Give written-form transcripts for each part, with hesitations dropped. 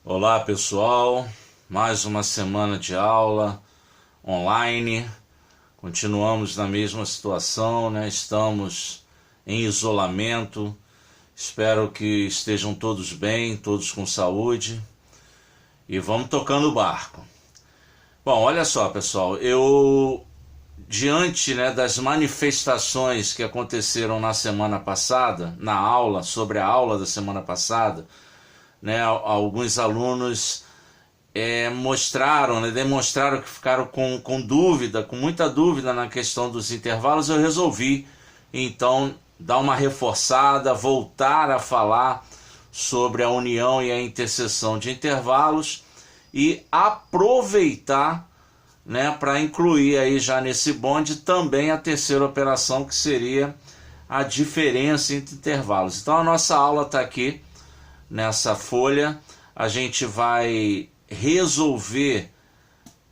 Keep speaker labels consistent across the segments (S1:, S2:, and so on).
S1: Olá pessoal, mais uma semana de aula online. Continuamos na mesma situação, né? Estamos em isolamento. Espero que estejam todos bem, todos com saúde. E vamos tocando o barco. Bom, olha só pessoal, diante, né, das manifestações que aconteceram na semana passada, na aula, sobre a aula da semana passada, né, alguns alunos demonstraram que ficaram com dúvida, com muita dúvida na questão dos intervalos. Eu resolvi então dar uma reforçada, voltar a falar sobre a união e a interseção de intervalos e aproveitar, né, para incluir aí já nesse bonde também a terceira operação, que seria a diferença entre intervalos. Então a nossa aula está aqui nessa folha. A gente vai resolver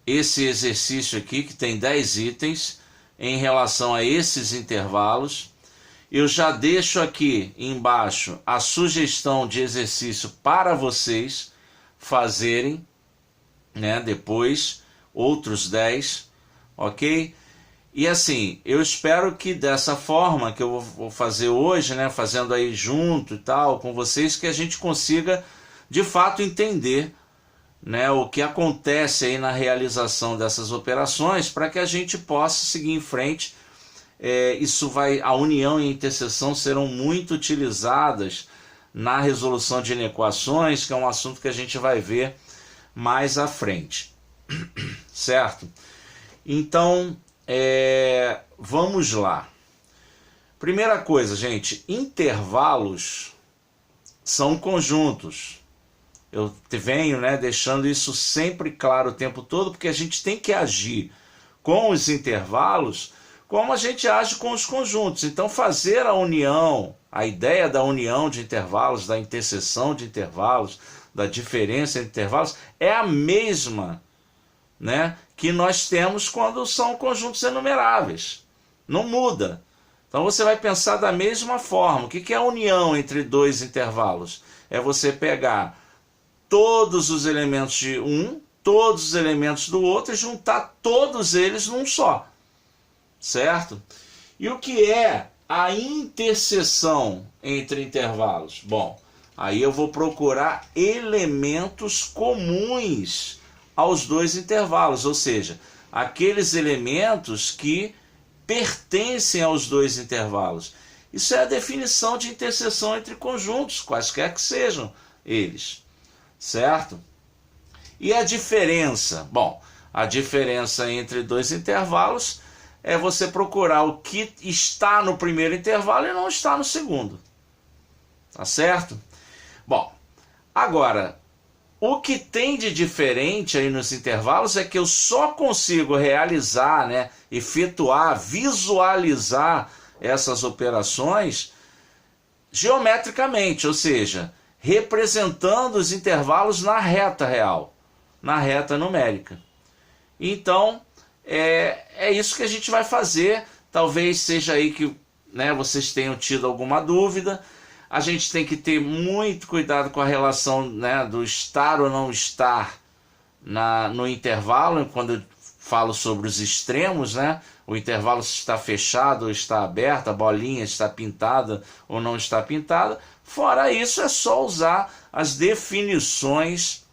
S1: esse exercício aqui, que tem 10 itens em relação a esses intervalos. Eu já deixo aqui embaixo a sugestão de exercício para vocês fazerem, né, depois, outros 10, ok? E assim, eu espero que dessa forma que eu vou fazer hoje, né, fazendo aí junto e tal com vocês, que a gente consiga de fato entender, né, o que acontece aí na realização dessas operações, para que a gente possa seguir em frente. A união e a interseção serão muito utilizadas na resolução de inequações, que é um assunto que a gente vai ver mais à frente, certo? Então, vamos lá. Primeira coisa, gente, intervalos são conjuntos. Eu venho, né, deixando isso sempre claro o tempo todo, porque a gente tem que agir com os intervalos como a gente age com os conjuntos. Então fazer a união, a ideia da união de intervalos, da interseção de intervalos, da diferença entre intervalos, é a mesma, né, que nós temos quando são conjuntos enumeráveis. Não muda. Então você vai pensar da mesma forma. O que é a união entre dois intervalos? É você pegar todos os elementos de um, todos os elementos do outro e juntar todos eles num só. Certo? E o que é a interseção entre intervalos? Bom, aí eu vou procurar elementos comuns aos dois intervalos, ou seja, aqueles elementos que pertencem aos dois intervalos. Isso é a definição de interseção entre conjuntos, quaisquer que sejam eles, certo? E a diferença? Bom, a diferença entre dois intervalos é você procurar o que está no primeiro intervalo e não está no segundo, tá certo? Bom, agora, o que tem de diferente aí nos intervalos é que eu só consigo realizar, né, efetuar, visualizar essas operações geometricamente, ou seja, representando os intervalos na reta real, na reta numérica. Então, é isso que a gente vai fazer. Talvez seja aí que, né, vocês tenham tido alguma dúvida. A gente tem que ter muito cuidado com a relação, né, do estar ou não estar no intervalo, quando eu falo sobre os extremos, né? O intervalo está fechado ou está aberto, a bolinha está pintada ou não está pintada. Fora isso, é só usar as definições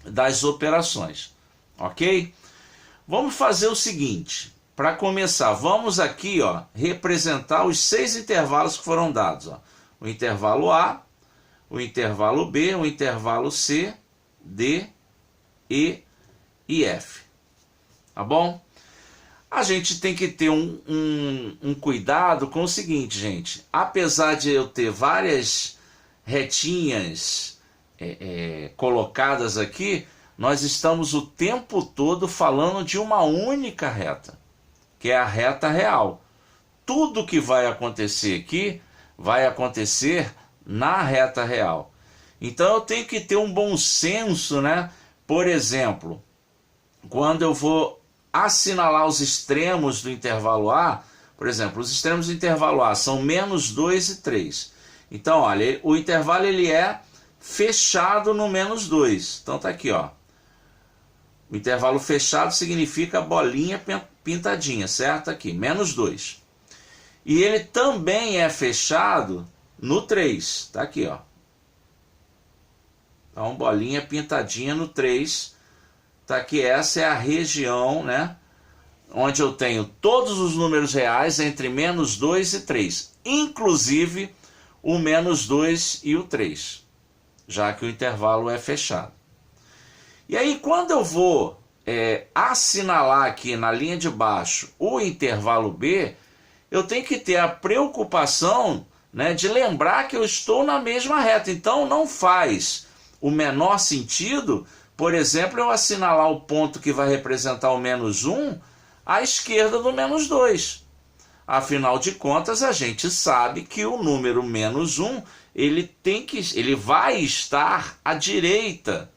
S1: das operações, ok? Vamos fazer o seguinte, para começar, vamos aqui, ó, representar os 6 intervalos que foram dados, ó. O intervalo A, o intervalo B, o intervalo C, D, E e F. Tá bom? A gente tem que ter um cuidado com o seguinte, gente. Apesar de eu ter várias retinhas colocadas aqui, nós estamos o tempo todo falando de uma única reta, que é a reta real. Tudo que vai acontecer aqui vai acontecer na reta real. Então eu tenho que ter um bom senso, né? Por exemplo, quando eu vou assinalar os extremos do intervalo A, por exemplo, os extremos do intervalo A são -2 e 3. Então, olha, o intervalo ele é fechado no menos 2. Então tá aqui, ó. O intervalo fechado significa bolinha pintadinha, certo? Aqui, menos 2. E ele também é fechado no 3. Tá aqui, ó. Então, bolinha pintadinha no 3. Tá aqui, essa é a região, né? Onde eu tenho todos os números reais entre menos 2 e 3. Inclusive o menos 2 e o 3. Já que o intervalo é fechado. E aí, quando eu vou assinalar aqui na linha de baixo o intervalo B, eu tenho que ter a preocupação, né, de lembrar que eu estou na mesma reta. Então, não faz o menor sentido, por exemplo, eu assinalar o ponto que vai representar o menos 1 à esquerda do menos 2. Afinal de contas, a gente sabe que o número menos 1, ele vai estar à direita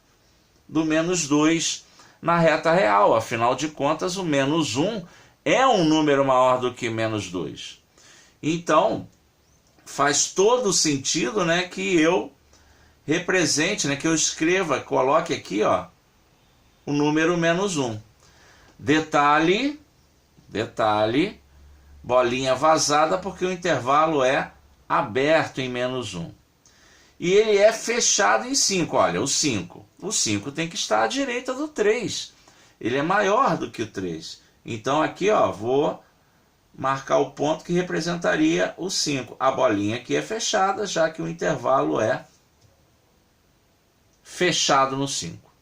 S1: do menos 2 na reta real. Afinal de contas, o menos 1 é um número maior do que menos 2. Então, faz todo sentido, né, que eu represente, né, que eu escreva, coloque aqui, ó, o número menos 1. Detalhe, bolinha vazada, porque o intervalo é aberto em menos 1. E ele é fechado em 5. Olha, o 5. O 5 tem que estar à direita do 3. Ele é maior do que o 3. Então aqui, ó, vou marcar o ponto que representaria o 5. A bolinha aqui é fechada, já que o intervalo é fechado no 5.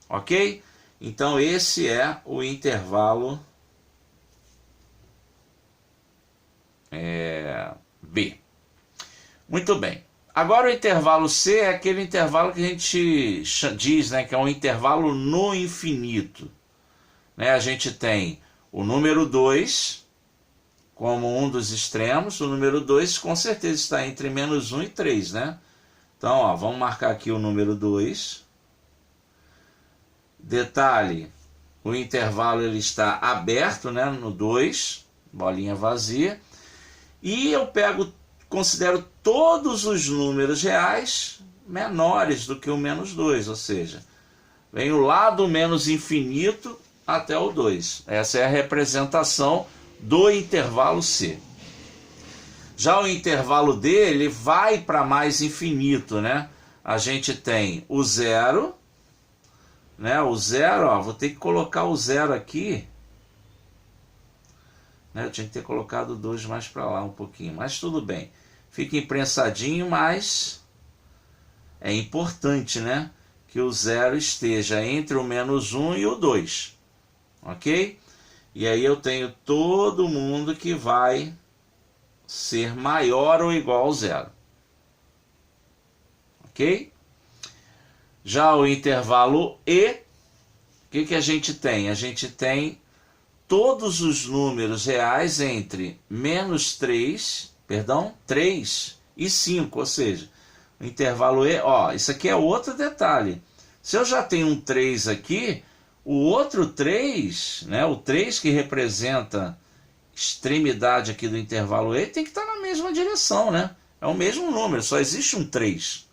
S1: Ok? Então esse é o intervalo B. Muito bem. Agora o intervalo C é aquele intervalo que a gente diz, né, que é um intervalo no infinito. Né, a gente tem o número 2 como um dos extremos. O número 2 com certeza está entre menos 1 e 3, né? Então, ó, vamos marcar aqui o número 2. Detalhe, o intervalo ele está aberto, né, no 2, bolinha vazia. E eu considero todos os números reais menores do que o menos 2, ou seja, venho lá do menos infinito até o 2. Essa é a representação do intervalo C. Já o intervalo D, ele vai para mais infinito, né? A gente tem o 0, né? O 0, ó, vou ter que colocar o 0 aqui. Eu tinha que ter colocado o 2 mais para lá um pouquinho, mas tudo bem. Fica imprensadinho, mas é importante, né, que o 0 esteja entre o menos 1 e o 2. Ok? E aí eu tenho todo mundo que vai ser maior ou igual ao 0. Ok? Já o intervalo E, o que a gente tem? A gente tem todos os números reais entre menos 3 e 5, ou seja, o intervalo E, ó, isso aqui é outro detalhe. Se eu já tenho um 3 aqui, o outro 3, né, o 3 que representa extremidade aqui do intervalo E, tem que estar na mesma direção, né? É o mesmo número, só existe um 3.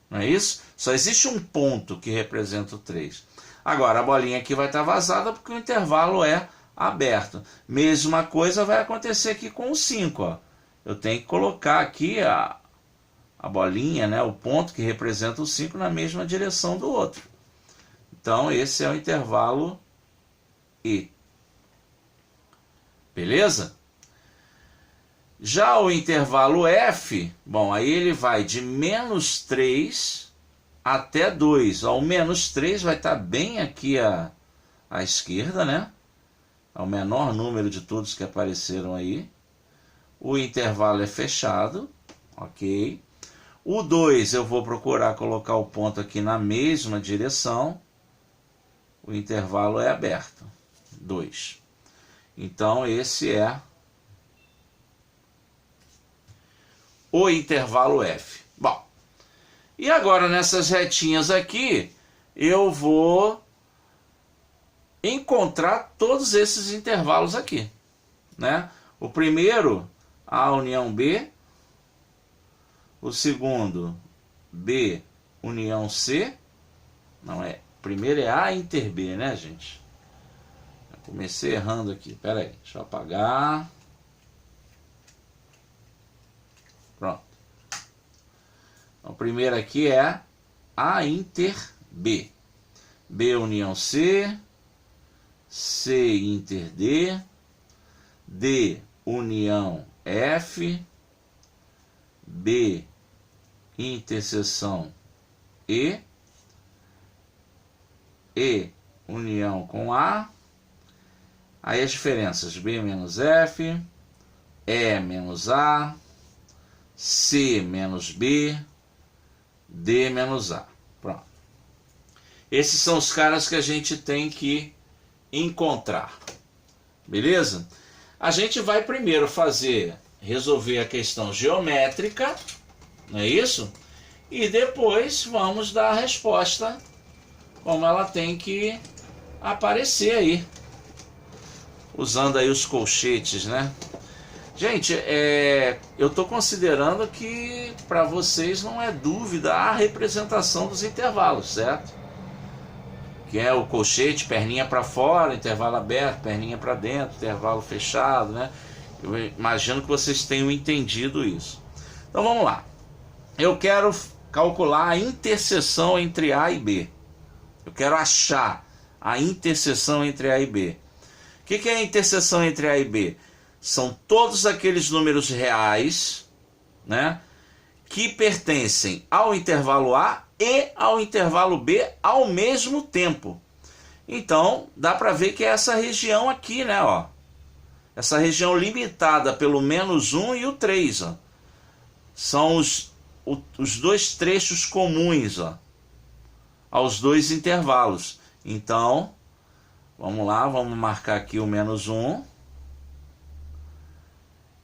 S1: Não é isso? Só existe um ponto que representa o 3. Agora, a bolinha aqui vai estar vazada porque o intervalo é aberto. Mesma coisa vai acontecer aqui com o 5. Ó. Eu tenho que colocar aqui a bolinha, né, o ponto que representa o 5 na mesma direção do outro. Então, esse é o intervalo E. Beleza? Já o intervalo F, bom, aí ele vai de menos 3 até 2. Ó, o menos 3 vai estar bem aqui à esquerda, né? É o menor número de todos que apareceram aí. O intervalo é fechado, ok? O 2 eu vou procurar colocar o ponto aqui na mesma direção. O intervalo é aberto, 2. Então esse é o intervalo F. Bom, e agora nessas retinhas aqui, eu vou encontrar todos esses intervalos aqui, né? O primeiro, A união B. O segundo, B união C. Não é. Primeiro é A inter B, né, gente? Eu comecei errando aqui. Pera aí, deixa eu apagar. Pronto. Então, o primeiro aqui é A inter B. B união C. C inter D. D união F. B interseção E. E união com A. Aí as diferenças: B menos F, E menos A, C menos B, D menos A. Pronto. Esses são os caras que a gente tem que encontrar. Beleza? A gente vai primeiro resolver a questão geométrica, não é isso? E depois vamos dar a resposta como ela tem que aparecer aí, usando aí os colchetes, né? Gente, eu estou considerando que para vocês não é dúvida a representação dos intervalos, certo? Que é o colchete, perninha para fora, intervalo aberto, perninha para dentro, intervalo fechado, né? Eu imagino que vocês tenham entendido isso. Então vamos lá. Eu quero calcular a interseção entre A e B. Eu quero achar a interseção entre A e B. O que é a interseção entre A e B? São todos aqueles números reais, né, que pertencem ao intervalo A e ao intervalo B ao mesmo tempo. Então, dá para ver que é essa região aqui, né, ó. Essa região limitada pelo -1 e o 3, ó. São os dois trechos comuns, ó, aos dois intervalos. Então, vamos lá, vamos marcar aqui o -1.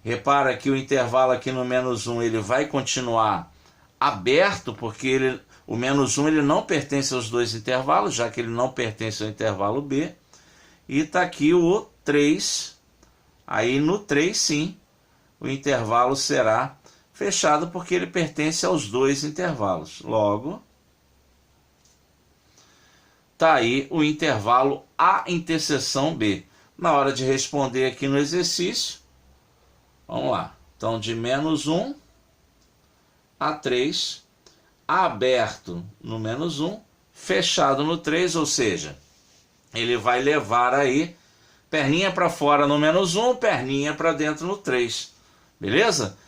S1: Repara que o intervalo aqui no -1 ele vai continuar aberto, porque o -1 ele não pertence aos dois intervalos, já que ele não pertence ao intervalo B. E está aqui o 3. Aí no 3, sim, o intervalo será fechado, porque ele pertence aos dois intervalos. Logo, está aí o intervalo A interseção B. Na hora de responder aqui no exercício, vamos lá. Então, de -1 a 3, aberto no -1, fechado no 3, ou seja, ele vai levar aí perninha para fora no -1, perninha para dentro no 3. Beleza?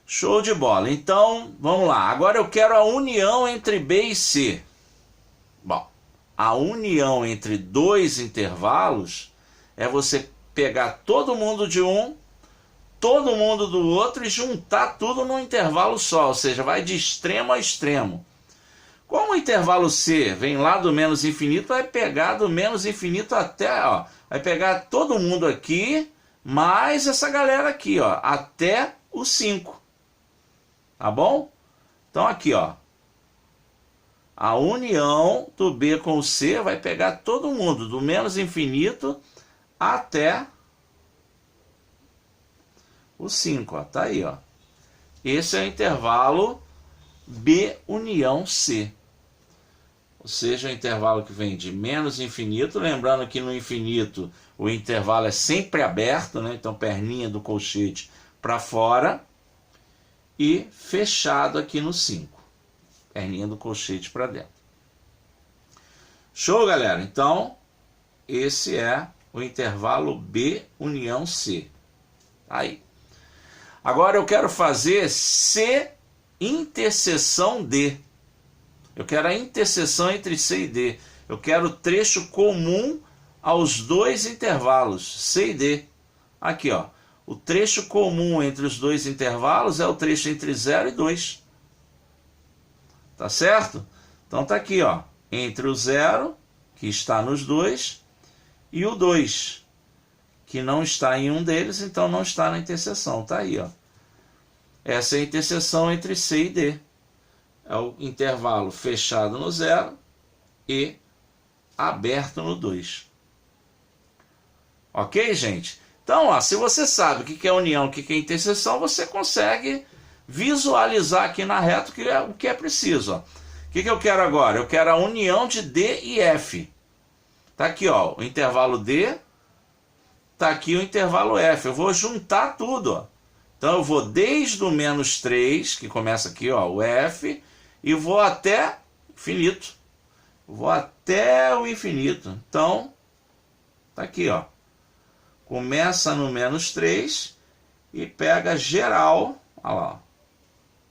S1: Show de bola. Então, vamos lá. Agora eu quero a união entre B e C. Bom, a união entre dois intervalos é você pegar todo mundo de um, todo mundo do outro e juntar tudo num intervalo só, ou seja, vai de extremo a extremo. Como o intervalo C vem lá do menos infinito, vai pegar do menos infinito até, ó, vai pegar todo mundo aqui, mais essa galera aqui, ó, até o 5. Tá bom? Então aqui, ó, a união do B com o C vai pegar todo mundo, do menos infinito até o 5, ó, tá aí, ó. Esse é o intervalo B união C. Ou seja, o intervalo que vem de menos infinito, lembrando que no infinito o intervalo é sempre aberto, né? Então perninha do colchete para fora e fechado aqui no 5. Perninha do colchete para dentro. Show, galera? Então, esse é o intervalo B união C. Aí. Agora eu quero fazer C interseção D. Eu quero a interseção entre C e D. Eu quero o trecho comum aos dois intervalos, C e D. Aqui, ó. O trecho comum entre os dois intervalos é o trecho entre 0 e 2. Tá certo? Então tá aqui, ó. Entre o 0, que está nos dois, e o 2, que não está em um deles, então não está na interseção. Tá aí, ó. Essa é a interseção entre C e D. É o intervalo fechado no 0 e aberto no 2. Ok, gente? Então, ó, se você sabe o que é união, o que é interseção, você consegue visualizar aqui na reta o que é preciso. Ó. que eu quero agora? Eu quero a união de D e F. Tá aqui, ó, o intervalo D, tá aqui o intervalo F. Eu vou juntar tudo, ó. Então eu vou desde o menos 3, que começa aqui, ó, o F, e vou até infinito. Vou até o infinito. Então, tá aqui, ó. Começa no menos 3 e pega geral, ó lá, ó.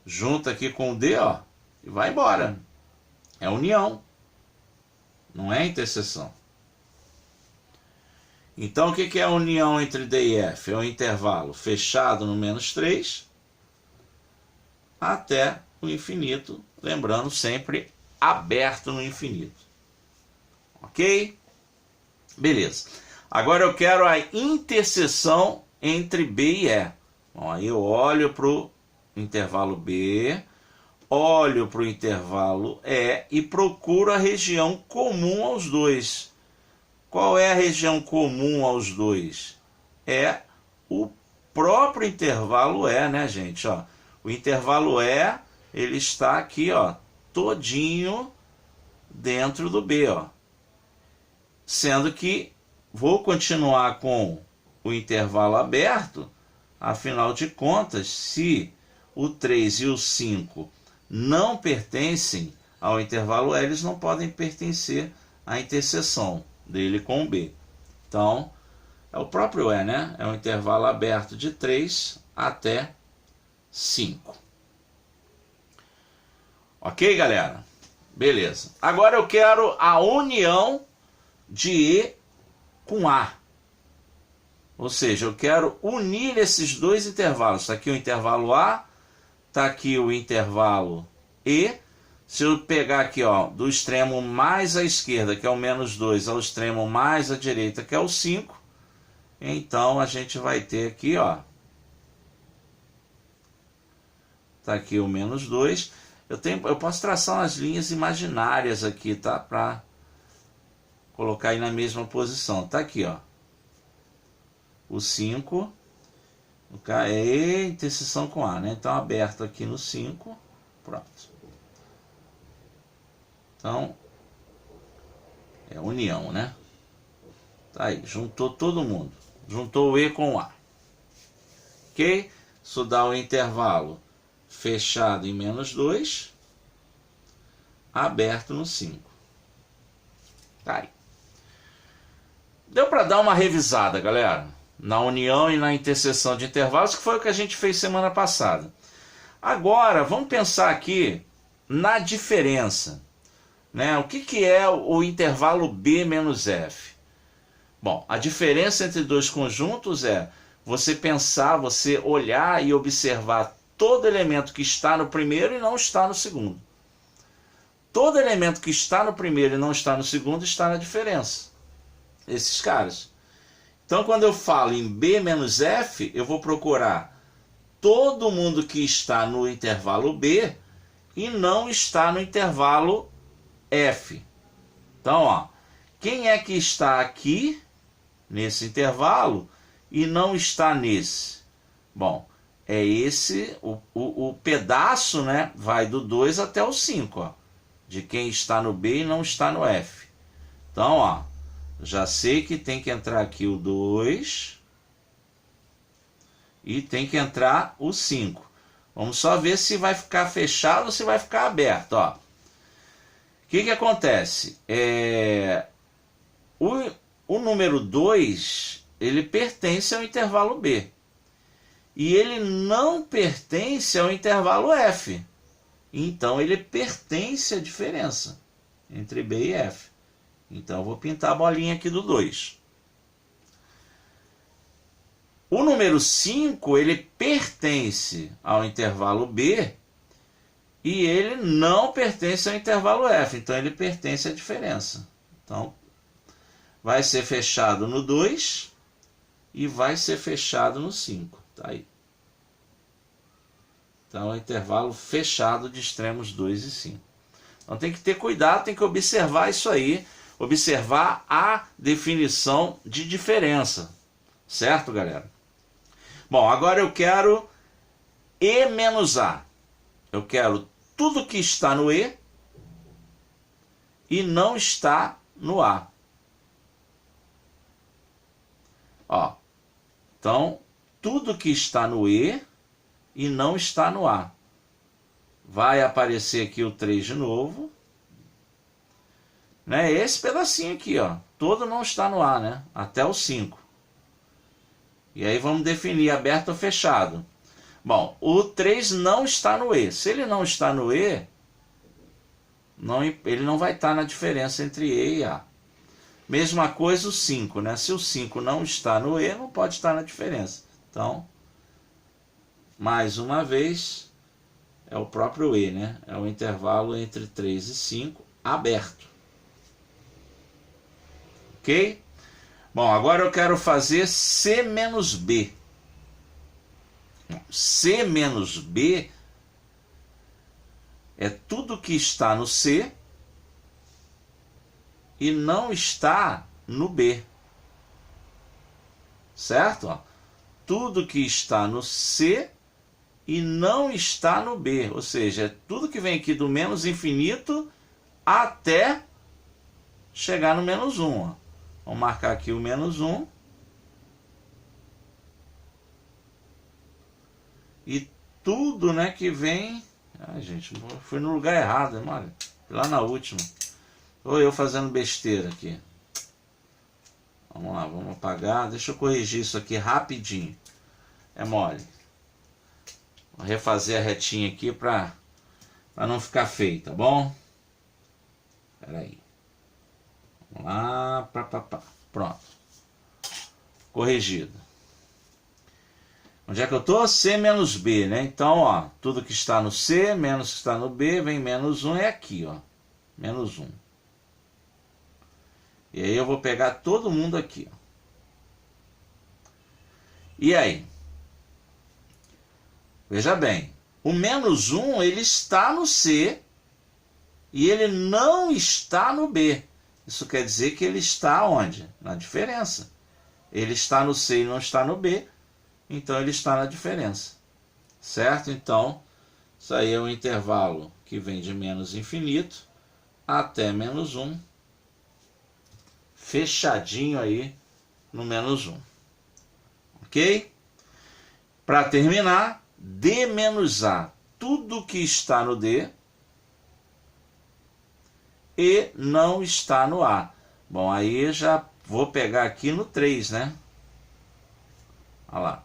S1: Junta aqui com o D, ó, e vai embora. É união, não é interseção. Então, o que é a união entre D e F? É um intervalo fechado no menos 3 até o infinito, lembrando sempre aberto no infinito. Ok? Beleza. Agora eu quero a interseção entre B e E. Bom, aí eu olho para o intervalo B, olho para o intervalo E e procuro a região comum aos dois. Qual é a região comum aos dois? É o próprio intervalo E, né, gente? Ó, o intervalo E, ele está aqui, ó, todinho dentro do B, ó. Sendo que vou continuar com o intervalo aberto, afinal de contas, se o 3 e o 5 não pertencem ao intervalo E, eles não podem pertencer à interseção dele com o B. Então, é o próprio E, né? É um intervalo aberto de 3 até 5. Ok, galera? Beleza. Agora eu quero a união de E com A. Ou seja, eu quero unir esses dois intervalos. Está aqui o intervalo A, está aqui o intervalo E. Se eu pegar aqui, ó, do extremo mais à esquerda, que é o menos 2, ao extremo mais à direita, que é o 5, então a gente vai ter aqui, ó, tá aqui o menos 2. Eu posso traçar umas linhas imaginárias aqui, tá? Para colocar aí na mesma posição. Tá aqui, ó, o 5, é interseção com A, né? Então, aberto aqui no 5, pronto. Então, é união, né? Tá aí, juntou todo mundo. Juntou o E com o A. Ok? Isso dá um intervalo fechado em menos 2, aberto no 5. Tá aí. Deu para dar uma revisada, galera, na união e na interseção de intervalos, que foi o que a gente fez semana passada. Agora, vamos pensar aqui na diferença. Né? O que é o intervalo B menos F? Bom, a diferença entre dois conjuntos é você pensar, você olhar e observar todo elemento que está no primeiro e não está no segundo. Todo elemento que está no primeiro e não está no segundo está na diferença. Esses caras. Então, quando eu falo em B menos F, eu vou procurar todo mundo que está no intervalo B e não está no intervalo F. Então, ó, quem é que está aqui nesse intervalo e não está nesse? Bom, é esse, o pedaço, né, vai do 2 até o 5, ó, de quem está no B e não está no F. Então, ó, já sei que tem que entrar aqui o 2 e tem que entrar o 5. Vamos só ver se vai ficar fechado ou se vai ficar aberto, ó. O que acontece? O número 2, ele pertence ao intervalo B. E ele não pertence ao intervalo F. Então, ele pertence à diferença entre B e F. Então, eu vou pintar a bolinha aqui do 2. O número 5, ele pertence ao intervalo B e ele não pertence ao intervalo F. Então, ele pertence à diferença. Então, vai ser fechado no 2 e vai ser fechado no 5. Tá aí. Então, é um intervalo fechado de extremos 2 e 5. Então, tem que ter cuidado, tem que observar isso aí. Observar a definição de diferença. Certo, galera? Bom, agora eu quero E menos A. Eu quero tudo que está no E e não está no A. Ó, então, tudo que está no E e não está no A. Vai aparecer aqui o 3 de novo. Né? Esse pedacinho aqui, ó, todo não está no A, né? Até o 5. E aí vamos definir aberto ou fechado. Bom, o 3 não está no E. Se ele não está no E, ele não vai estar na diferença entre E e A. Mesma coisa o 5, né? Se o 5 não está no E, não pode estar na diferença. Então, mais uma vez, é o próprio E, né? É o intervalo entre 3 e 5 aberto. Ok? Bom, agora eu quero fazer C menos B. C menos B é tudo que está no C e não está no B. Certo? Ó, tudo que está no C e não está no B. Ou seja, é tudo que vem aqui do menos infinito até chegar no menos 1. Ó. Vamos marcar aqui o menos 1. E tudo, né, que vem... Ai, gente, fui no lugar errado, hein, olha. Lá na última. Ou eu fazendo besteira aqui. Vamos lá, vamos apagar. Deixa eu corrigir isso aqui rapidinho. É mole. Vou refazer a retinha aqui para não ficar feio, tá bom? Espera aí. Vamos lá. Pronto. Corrigido. Onde é que eu estou? C menos B, né? Então, ó, tudo que está no C, menos que está no B, vem menos 1, é aqui, ó. Menos 1. E aí eu vou pegar todo mundo aqui, ó. E aí? Veja bem, o menos 1, ele está no C e ele não está no B. Isso quer dizer que ele está onde? Na diferença. Ele está no C e não está no B, então ele está na diferença. Certo? Então, isso aí é um intervalo que vem de menos infinito até menos 1. Fechadinho aí no menos 1. Ok? Para terminar, D menos A. Tudo que está no D e não está no A. Bom, aí já vou pegar aqui no 3, né? Olha lá.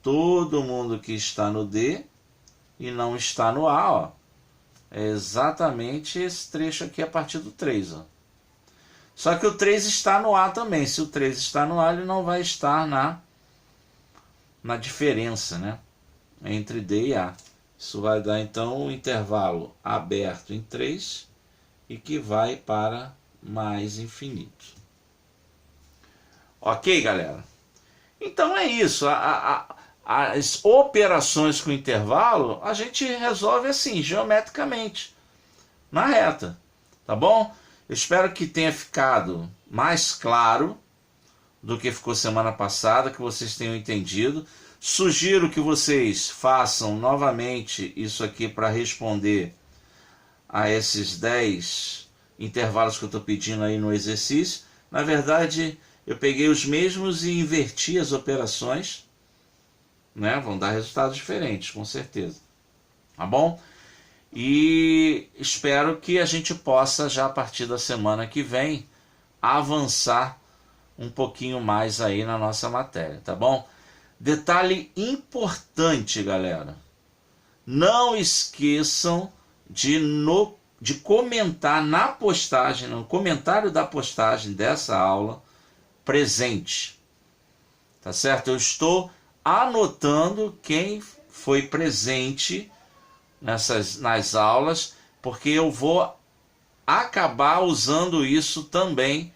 S1: Todo mundo que está no D e não está no A, ó. É exatamente esse trecho aqui a partir do 3, ó. Só que o 3 está no A também. Se o 3 está no A, ele não vai estar na diferença, né? Entre D e A. Isso vai dar, então, um intervalo aberto em 3 e que vai para mais infinito. Ok, galera? Então é isso. As operações com intervalo, a gente resolve assim, geometricamente, na reta. Tá bom? Eu espero que tenha ficado mais claro do que ficou semana passada, que vocês tenham entendido. Sugiro que vocês façam novamente isso aqui para responder a esses 10 intervalos que eu estou pedindo aí no exercício. Na verdade, eu peguei os mesmos e inverti as operações, né? Vão dar resultados diferentes, com certeza. Tá bom? E espero que a gente possa, já a partir da semana que vem, avançar um pouquinho mais aí na nossa matéria, tá bom? Detalhe importante, galera. Não esqueçam de comentar na postagem, no comentário da postagem dessa aula, presente. Tá certo? Eu estou anotando quem foi presente nas aulas, porque eu vou acabar usando isso também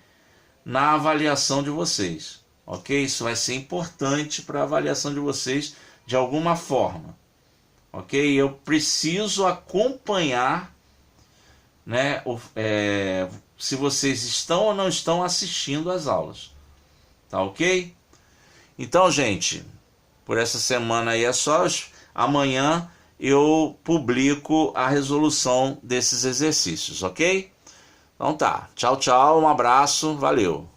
S1: na avaliação de vocês, ok? Isso vai ser importante para a avaliação de vocês de alguma forma, ok? Eu preciso acompanhar, né, se vocês estão ou não estão assistindo às aulas, tá ok? Então, gente, por essa semana aí é só. Amanhã eu publico a resolução desses exercícios, ok? Então tá, tchau, tchau, um abraço, valeu.